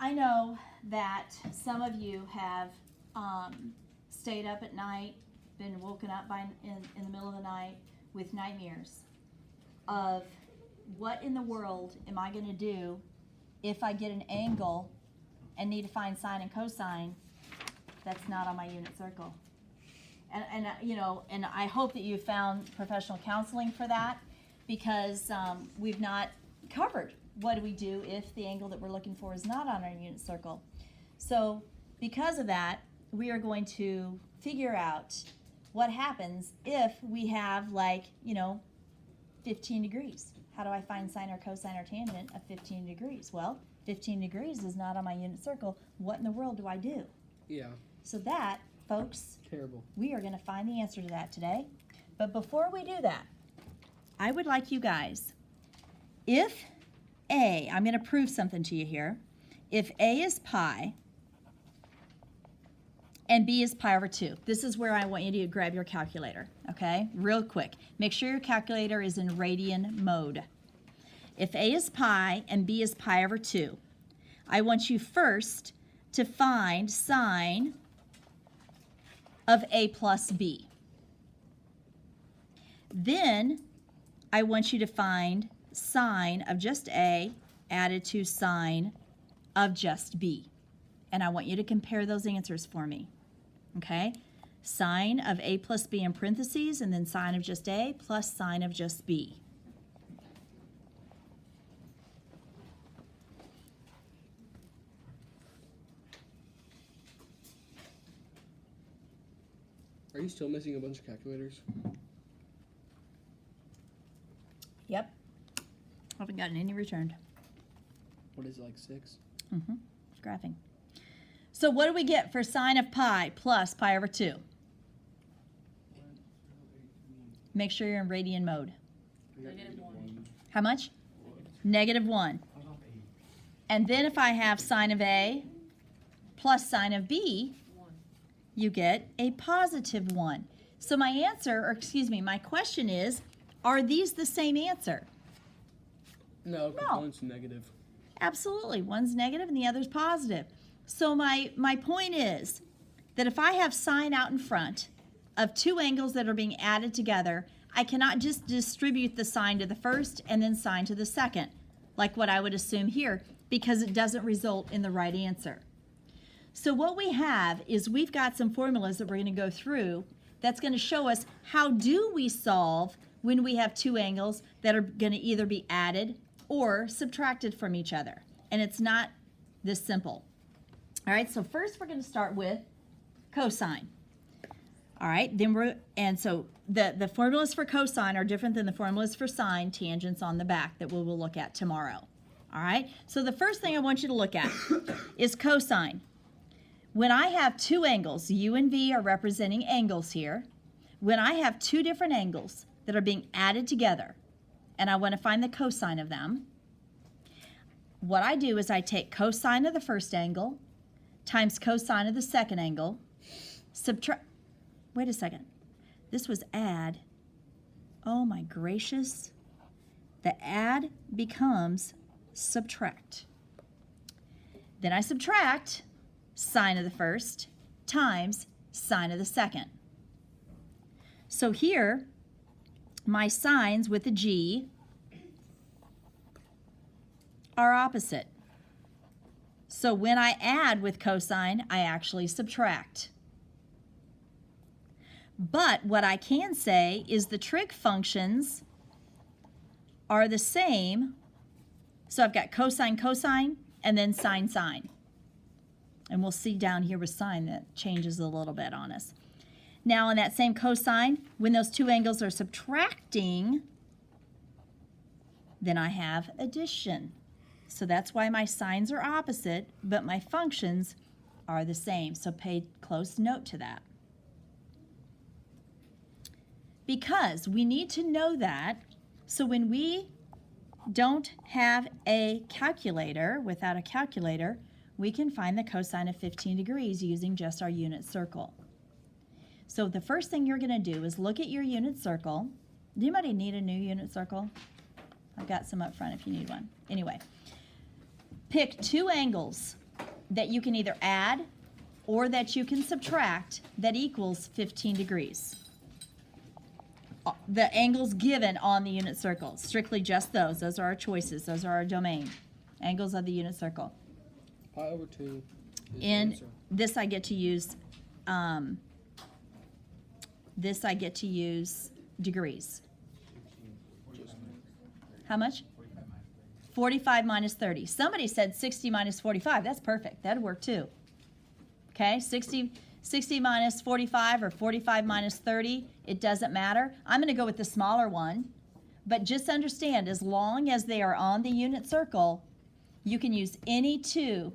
I know that some of you have stayed up at night, been woken up in the middle of the night with nightmares of what in the world am I going to do if I get an angle and need to find sine and cosine that's not on my unit circle. And you know, and I hope that you found professional counseling for that, because we've not covered what do we do if the angle that we're looking for is not on our unit circle. So because of that, we are going to figure out what happens if we have, like, you know, 15 degrees. How do I find sine or cosine or tangent of 15 degrees? Well, 15 degrees is not on my unit circle. What in the world do I do? Yeah. So that, folks, Terrible. we are going to find the answer to that today. But before we do that, I would like you guys, if A, I'm going to prove something to you here. If A is pi and B is pi over 2, this is where I want you to grab your calculator, okay? Real quick. Make sure your calculator is in radian mode. If A is pi and B is pi over 2, I want you first to find sine of A plus B. Then I want you to find sine of just A added to sine of just B. And I want you to compare those answers for me. Okay? Sine of A plus B in parentheses, and then sine of just A plus sine of just B. Are you still missing a bunch of calculators? Yep. Haven't gotten any returned. What is it, like 6? Mm-hmm. Graphing. So what do we get for sine of pi plus pi over 2? Make sure you're in radian mode. -1. How much? -1. And then if I have sine of A plus sine of B, you get a positive 1. So my answer, or excuse me, my question is, are these the same answer? No, because No. one's negative. Absolutely. One's negative and the other's positive. So my point is that if I have sine out in front of two angles that are being added together, I cannot just distribute the sine to the first and then sine to the second, like what I would assume here, because it doesn't result in the right answer. So what we have is we've got some formulas that we're going to go through that's going to show us how do we solve when we have two angles that are going to either be added or subtracted from each other. And it's not this simple. All right, so first we're going to start with cosine. All right, so the formulas for cosine are different than the formulas for sine, tangents on the back that we will look at tomorrow. All right, so the first thing I want you to look at is cosine. When I have two angles, U and V are representing angles here. When I have two different angles that are being added together, and I want to find the cosine of them, what I do is I take cosine of the first angle times cosine of the second angle, subtract, wait a second, this was add, oh my gracious, the add becomes subtract. Then I subtract sine of the first times sine of the second. So here, my sines with a G are opposite. So when I add with cosine, I actually subtract. But what I can say is the trig functions are the same. So I've got cosine, cosine, and then sine, sine. And we'll see down here with sine that changes a little bit on us. Now on that same cosine, when those two angles are subtracting, then I have addition. So that's why my signs are opposite, but my functions are the same. So pay close note to that. Because we need to know that, so when we don't have a calculator, without a calculator, we can find the cosine of 15 degrees using just our unit circle. So the first thing you're going to do is look at your unit circle. Does anybody need a new unit circle? I've got some up front if you need one. Anyway, pick two angles that you can either add or that you can subtract that equals 15 degrees. The angles given on the unit circle, strictly just those. Those are our choices. Those are our domain. Angles of the unit circle. Pi over 2 is the In answer. this I get to use, degrees. Just How much? 45 minus 30. Somebody said 60 minus 45. That's perfect. That'd work too. Okay, 60 minus 45 or 45 minus 30, it doesn't matter. I'm going to go with the smaller one, but just understand, as long as they are on the unit circle, you can use any two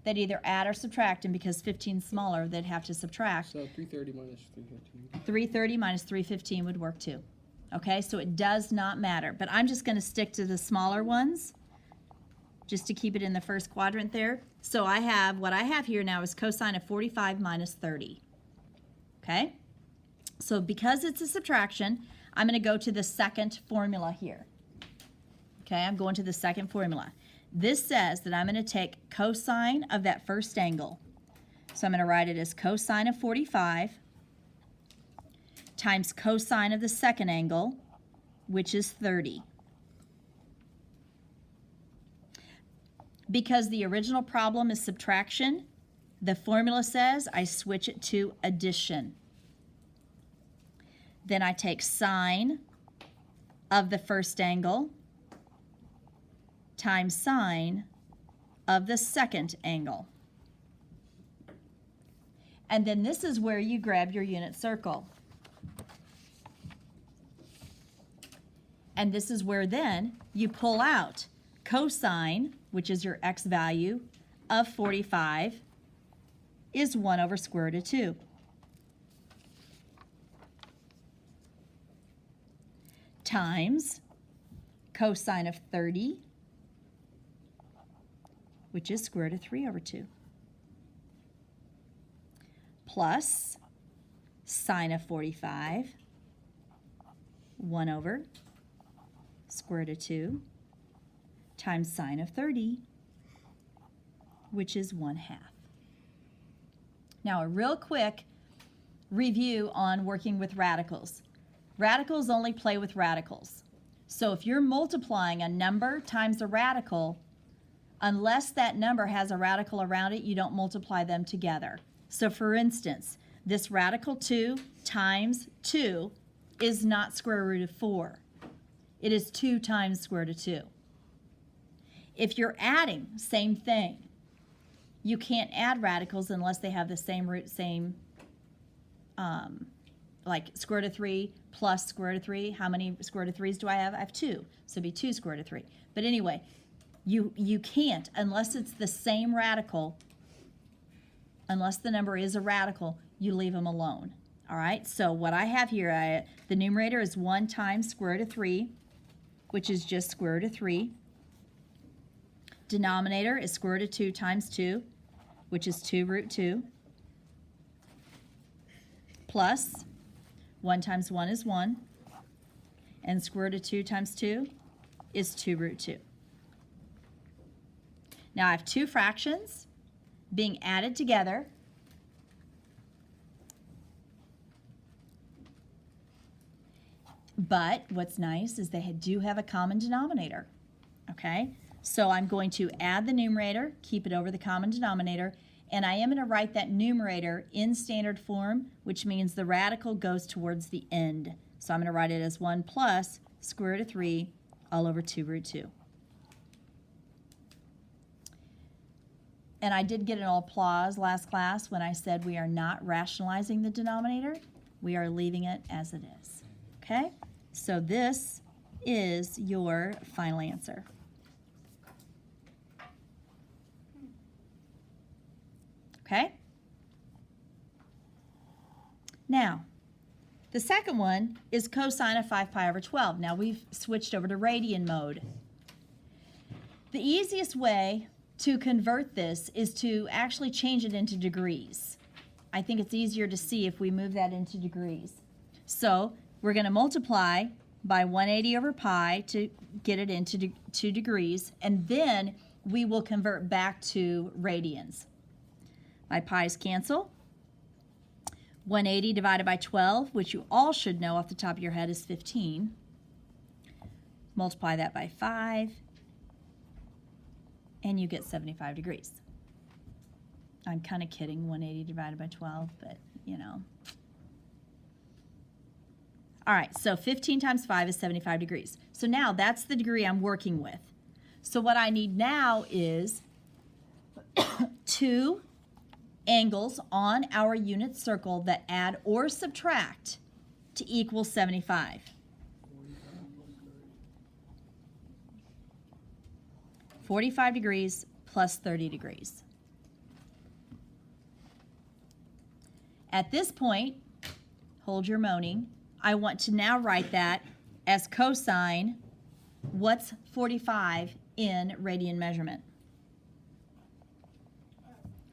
that either add or subtract, and because 15 is smaller, they'd have to subtract. So 330 minus 315. 330 minus 315 would work too. Okay, so it does not matter, but I'm just going to stick to the smaller ones just to keep it in the first quadrant there. So what I have here now is cosine of 45 minus 30. Okay, so because it's a subtraction, I'm going to go to the second formula here. Okay, I'm going to the second formula. This says that I'm going to take cosine of that first angle. So I'm going to write it as cosine of 45 times cosine of the second angle, which is 30. Because the original problem is subtraction, the formula says I switch it to addition. Then I take sine of the first angle times sine of the second angle. And then this is where you grab your unit circle. And this is where then you pull out cosine, which is your x value, of 45 is 1 over square root of 2. Times cosine of 30, which is square root of 3 over 2. Plus sine of 45, 1 over square root of 2, times sine of 30, which is 1/2. Now, a real quick review on working with radicals. Radicals only play with radicals. So if you're multiplying a number times a radical, unless that number has a radical around it, you don't multiply them together. So for instance, this radical 2 times 2 is not square root of 4. It is 2 times square root of 2. If you're adding, same thing. You can't add radicals unless they have the same root, like square root of 3 plus square root of 3. How many square root of 3s do I have? I have 2. So it'd be 2 square root of 3. But anyway, you can't, unless it's the same radical, unless the number is a radical, you leave them alone. All right, so what I have here, the numerator is 1 times square root of 3, which is just square root of 3. Denominator is square root of 2 times 2, which is 2 root 2, plus 1 times 1 is 1, and square root of 2 times 2 is 2 root 2. Now I have two fractions being added together. But what's nice is they do have a common denominator, okay? So I'm going to add the numerator, keep it over the common denominator, and I am going to write that numerator in standard form, which means the radical goes towards the end. So I'm going to write it as 1 plus square root of 3 all over 2 root 2. And I did get an applause last class when I said we are not rationalizing the denominator. We are leaving it as it is, okay? So this is your final answer. Okay? Now, the second one is cosine of 5 pi over 12. Now we've switched over to radian mode. The easiest way to convert this is to actually change it into degrees. I think it's easier to see if we move that into degrees. So we're going to multiply by 180 over pi to get it into 2 degrees, and then we will convert back to radians. My pi's cancel. 180 divided by 12, which you all should know off the top of your head is 15. Multiply that by 5, and you get 75 degrees. I'm kind of kidding, 180 divided by 12, but you know. All right, so 15 times 5 is 75 degrees. So now that's the degree I'm working with. So what I need now is 2 angles on our unit circle that add or subtract to equal 75. 45 degrees plus 30 degrees. At this point, hold your moaning, I want to now write that as cosine. What's 45 in radian measurement?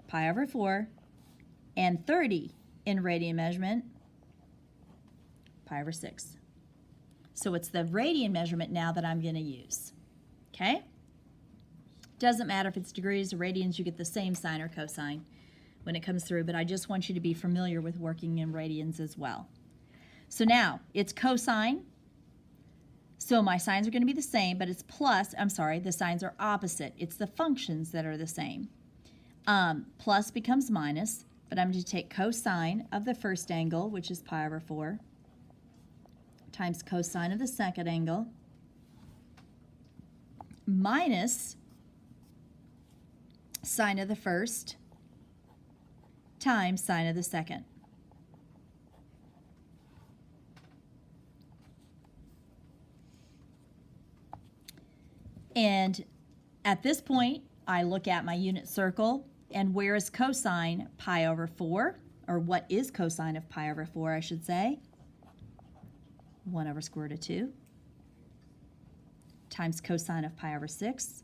Pi over 4, and 30 in radian measurement, pi over 6. So it's the radian measurement now that I'm going to use. Okay? Doesn't matter if it's degrees or radians, you get the same sine or cosine when it comes through, but I just want you to be familiar with working in radians as well. So now it's cosine. So my signs are going to be the same, but it's plus, I'm sorry, the signs are opposite. It's the functions that are the same. Plus becomes minus, but I'm going to take cosine of the first angle, which is pi over 4, times cosine of the second angle, minus sine of the first, times sine of the second. And at this point, I look at my unit circle, and where is cosine? Pi over 4, or what is cosine of pi over 4, I should say? 1 over square root of 2, times cosine of pi over 6,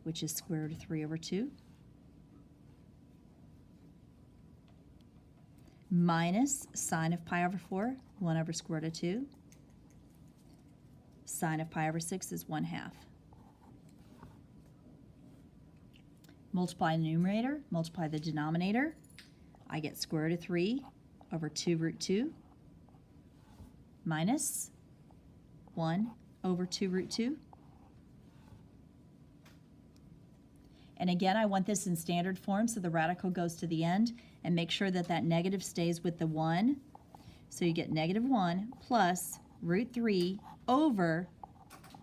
which is square root of 3 over 2, minus sine of pi over 4, 1 over square root of 2, sine of pi over 6 is 1/2. Multiply the numerator, multiply the denominator. I get square root of 3 over 2 root 2 minus 1 over 2 root 2. And again, I want this in standard form, so the radical goes to the end, and make sure that that negative stays with the 1. So you get negative 1 plus root 3 over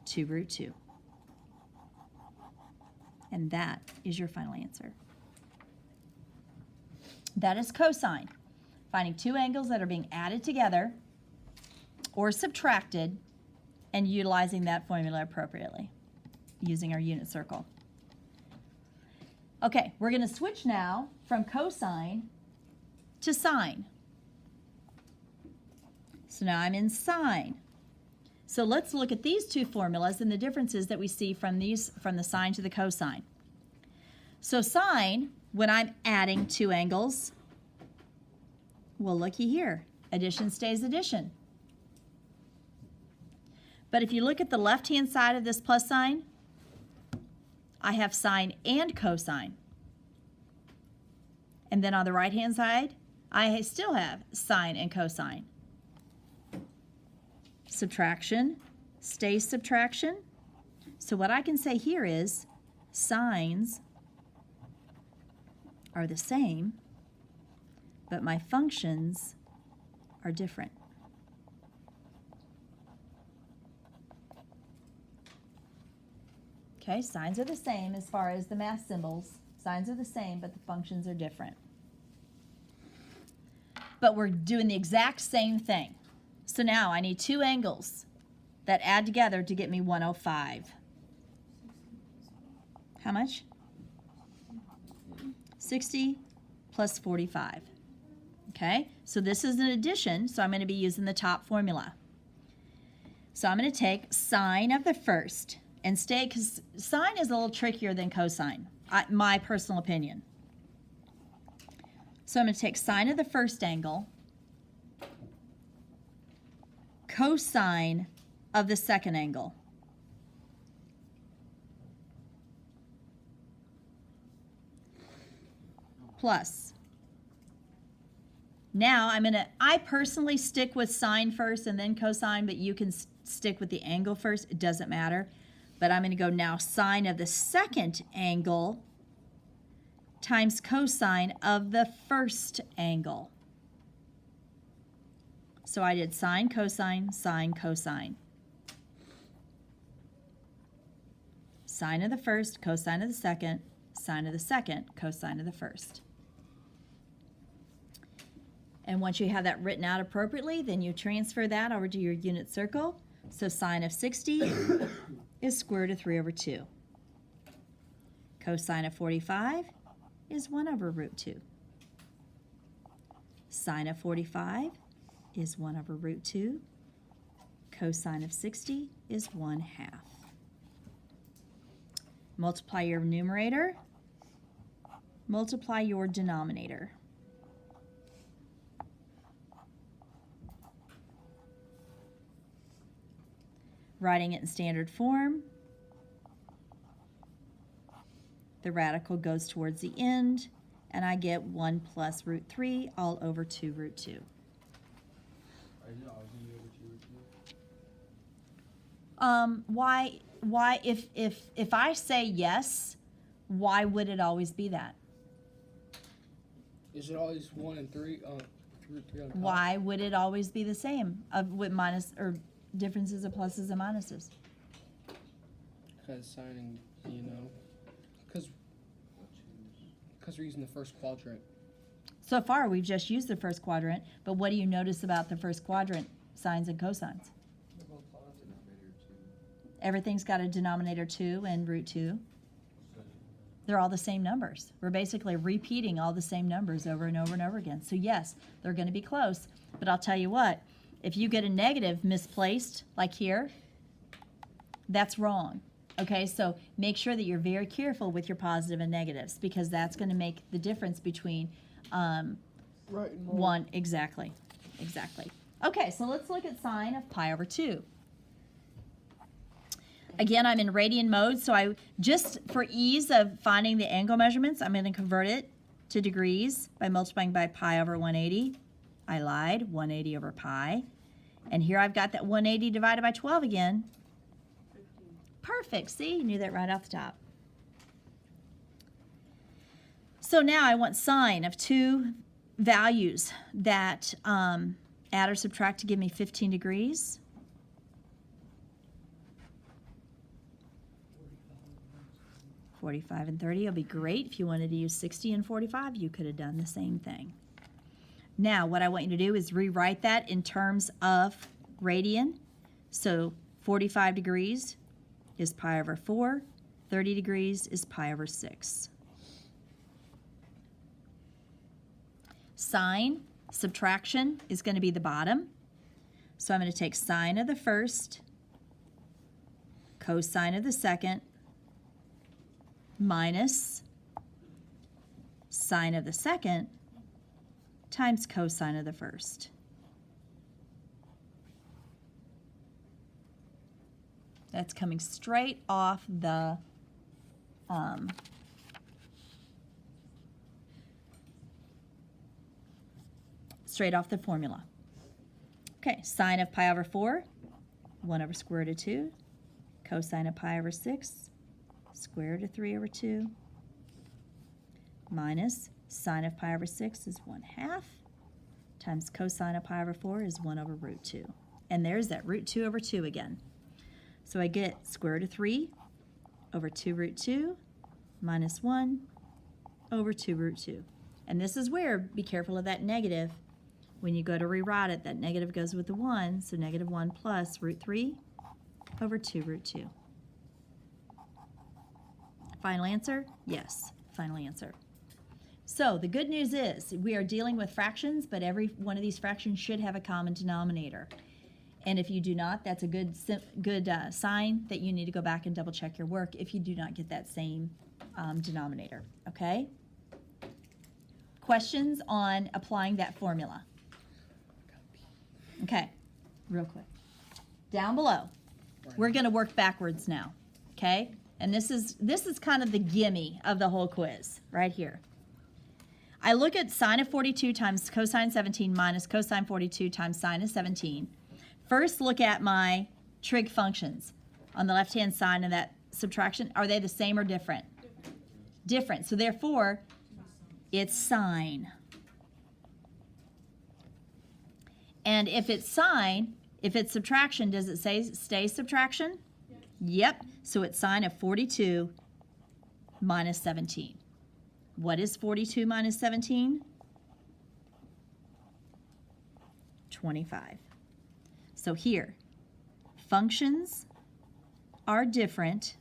2 root 2. And that is your final answer. That is cosine. Finding 2 angles that are being added together or subtracted and utilizing that formula appropriately using our unit circle. Okay, we're going to switch now from cosine to sine. So now I'm in sine. So let's look at these 2 formulas and the differences that we see from the sine to the cosine. So sine, when I'm adding 2 angles, well, looky here. Addition stays addition. But if you look at the left-hand side of this plus sign, I have sine and cosine. And then on the right-hand side, I still have sine and cosine. Subtraction stays subtraction. So what I can say here is sines are the same, but my functions are different. Okay, signs are the same as far as the math symbols. Signs are the same, but the functions are different. But we're doing the exact same thing. So now I need 2 angles that add together to get me 105. How much? 60 plus 45. Okay, so this is an addition, so I'm going to be using the top formula. So I'm going to take sine of the first and stay, because sine is a little trickier than cosine, my personal opinion. So I'm going to take sine of the first angle, cosine of the second angle. plus. Now I personally stick with sine first and then cosine, but you can stick with the angle first. It doesn't matter. But I'm going to go now sine of the second angle times cosine of the first angle. So I did sine, cosine, sine, cosine. Sine of the first, cosine of the second, sine of the second, cosine of the first. And once you have that written out appropriately, then you transfer that over to your unit circle. So sine of 60 is square root of 3 over 2. Cosine of 45 is 1 over root 2. Sine of 45 is 1 over root 2. Cosine of 60 is 1/2. Multiply your numerator. Multiply your denominator. Writing it in standard form, the radical goes towards the end, and I get 1 plus root 3 all over 2 root 2. Are you always gonna be over 2 root Why, if I say yes, why would it always be that? 2? Is it always 1 and 3? Root 3 on top? Why would it always be the same with minus or differences of pluses and minuses? Because signing, because we're using the first quadrant. So far, we've just used the first quadrant, but what do you notice about the first quadrant, sines and cosines? Everything's got a denominator 2 and root 2. They're all the same numbers. We're basically repeating all the same numbers over and over and over again. So yes, they're going to be close, but I'll tell you what, if you get a negative misplaced, like here, that's wrong. Okay, so make sure that you're very careful with your positive and negatives, because that's going to make the difference between Right and wrong. one, exactly. Okay, so let's look at sine of pi over 2. Again, I'm in radian mode, so I just, for ease of finding the angle measurements, I'm going to convert it to degrees by multiplying by pi over 180. I lied, 180 over pi. And here I've got that 180 divided by 12 again. 15. Perfect, see, you knew that right off the top. So now I want sine of two values that add or subtract to give me 15 degrees. 45 and 30 will be great. If you wanted to use 60 and 45, you could have done the same thing. Now, what I want you to do is rewrite that in terms of radian. So 45 degrees is pi over 4. 30 degrees is pi over 6. Sine, subtraction, is going to be the bottom. So I'm going to take sine of the first, cosine of the second, minus sine of the second times cosine of the first. That's coming straight off the formula. Okay, sine of pi over 4, 1 over square root of 2, cosine of pi over 6, square root of 3 over 2, minus sine of pi over 6 is 1/2, times cosine of pi over 4 is 1 over root 2. And there's that root 2 over 2 again. So I get square root of 3 over 2 root 2 minus 1 over 2 root 2. And this is where, be careful of that negative. When you go to rewrite it, that negative goes with the 1, so negative 1 plus root 3 over 2 root 2. Final answer? Yes, final answer. So the good news is we are dealing with fractions, but every one of these fractions should have a common denominator. And if you do not, that's a good sign that you need to go back and double check your work if you do not get that same denominator, okay? Questions on applying that formula? Okay, real quick. Down below, we're going to work backwards now, okay? And this is kind of the gimme of the whole quiz right here. I look at sine of 42 times cosine 17 minus cosine 42 times sine of 17. First, look at my trig functions. On the left-hand side of that subtraction, are they the same or different? Different. So therefore, it's sine. And if it's sine, if it's subtraction, does it say stay subtraction? Yep. So it's sine of 42 minus 17. What is 42 minus 17? 25. So here, functions are different.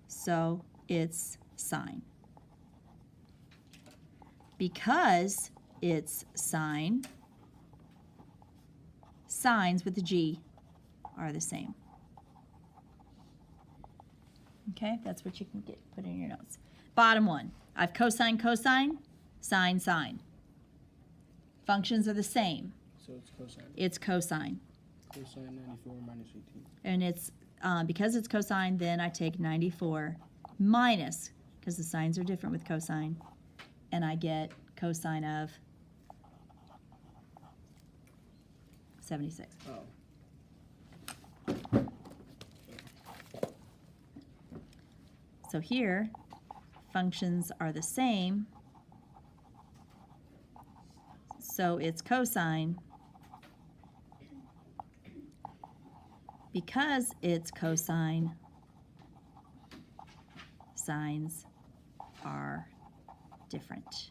So it's sine. Because it's sine, sines with the G are the same. Okay, that's what you can put in your notes. Bottom one, I've cosine, cosine, sine, sine. Functions are the same. So it's cosine. It's cosine. Cosine 94 minus 18. And it's, because it's cosine, then I take 94 minus, because the signs are different with cosine, and I get cosine of 76. Oh. So here, functions are the same, so it's cosine. Because it's cosine, sines are different.